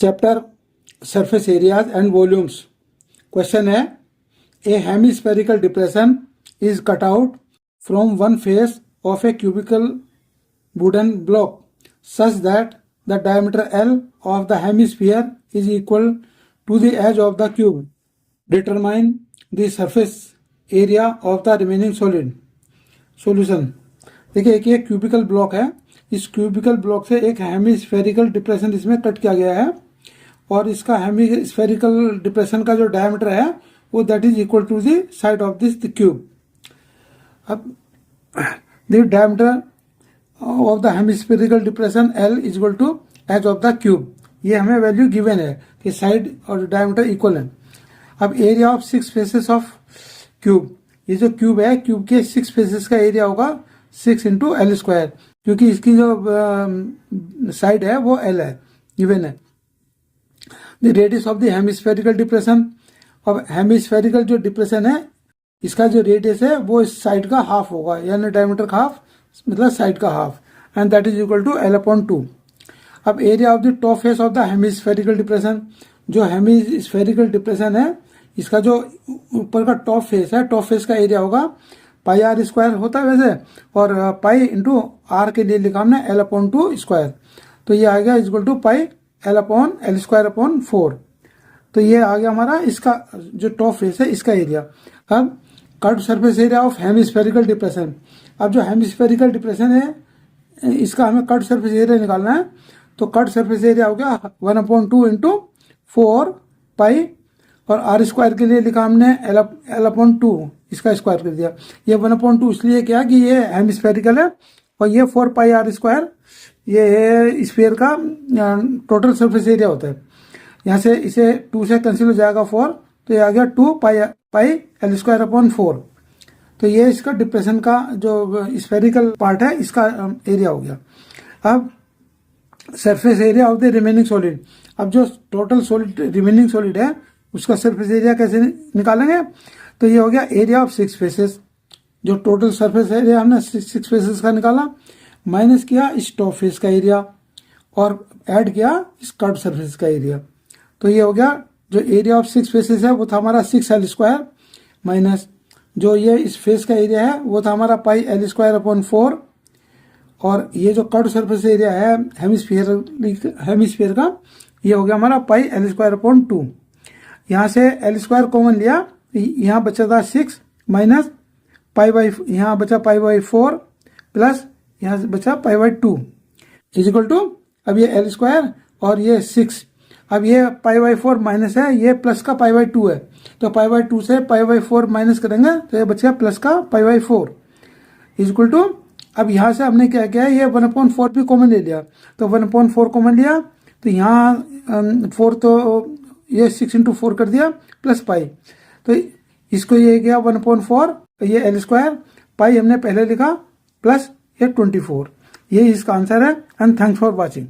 Chapter surface areas and volumes. Question है, a hemispherical depression is cut out from one face of a cubical wooden block such that the diameter L of the hemisphere is equal to the edge of the cube. Determine the surface area of the remaining solid. Solution. देखिए एक ये cubical block है, इस cubical block से एक hemispherical depression इसमें cut किया गया है और इसका हेमिस्फेरिकल डिप्रेशन का जो डायमीटर है वो that is equal to the side of this cube. अब the diameter of the hemispherical depression L is equal to edge of the cube. ये हमें वैल्यू गिवन है कि साइड और डायमीटर इक्वल है। अब area of 6 faces of cube, ये जो क्यूब है क्यूब के 6 फेसेस का एरिया होगा 6 इंटू एल स्क्वायर, क्योंकि इसकी जो साइड है वो L है, गिवन है। The radius of the hemispherical depression, अब हेमिस्फेरिकल जो डिप्रेशन है इसका जो रेडियस है वो इस साइड का हाफ होगा, यानी डायमीटर का हाफ मतलब साइड का half, and that is equal to L/2। अब area of the top face of the hemispherical depression, जो हेमिस्फेरिकल डिप्रेशन है इसका जो ऊपर का टॉप फेस है, टॉप फेस का एरिया होगा पाई आर स्क्वायर होता है वैसे, और पाई इंटू आर के लिए लिखा हमने L/2 स्क्वायर, तो ये आ गया equal to pi L/L square upon 4। तो ये आ गया हमारा इसका जो टॉप फेस है इसका एरिया। अब curve surface area of hemispherical depression, अब जो हेमिस्फेरिकल डिप्रेशन है इसका हमें कर्व सरफेस एरिया निकालना है, तो कर्व सरफेस एरिया हो गया 1/2 इंटू 4 पाई, और आर स्क्वायर के लिए लिखा हमने L/2, इसका स्क्वायर कर दिया। ये 1/2 इसलिए क्या कि ये हेमिस्फेरिकल है, और ये 4 पाई आर स्क्वायर ये स्फीयर का टोटल सरफेस एरिया होता है। यहाँ से इसे 2 से कैंसिल हो जाएगा 4, तो ये आ गया 2 पाई L स्क्वायर अपॉन 4। तो ये इसका डिप्रेशन का जो स्फेरिकल पार्ट है इसका एरिया हो गया। अब surface area of the remaining solid, अब जो टोटल सॉलिड रिमेनिंग सॉलिड है उसका सरफेस एरिया कैसे निकालेंगे, तो ये हो गया एरिया ऑफ 6 फेसेस, जो टोटल सरफेस एरिया हमने 6 फेसेस का निकाला, माइनस किया इस टॉप फेस का एरिया और ऐड किया इस कर्व सरफेस का एरिया। तो ये हो गया जो एरिया ऑफ 6 फेसेस है वो था हमारा 6L स्क्वायर, माइनस जो ये इस फेस का एरिया है वो था हमारा पाई L स्क्वायर अपॉन 4, और ये जो कर्व सरफेस एरिया है हेमिस्फीयर का ये हो गया हमारा पाई L स्क्वायर अपॉन 2। यहाँ से L स्क्वायर कॉमन लिया, यहाँ बचा था 6 माइनस पाई बाई, यहाँ बचा पाई बाई 4 प्लस यहाँ से बचा pi by 2 is equal to, अब ये L स्क्वायर और ये 6, अब ये पाई बाई 4 माइनस है, ये प्लस का पाई बाई 2 है, तो पाई बाई 2 से पाई बाई 4 माइनस करेंगे तो ये बचेगा प्लस का pi by 4 is equal to, अब यहाँ से हमने क्या किया ये 1/4 भी कॉमन ले लिया, तो 1/4 कॉमन लिया, तो यहाँ 4 तो ये 6 इंटू 4 कर दिया प्लस पाई, तो इसको ये गया 1/4, ये L स्क्वायर, पाई हमने पहले लिखा प्लस ये 24। ये इसका आंसर है, एंड थैंक्स फॉर वॉचिंग।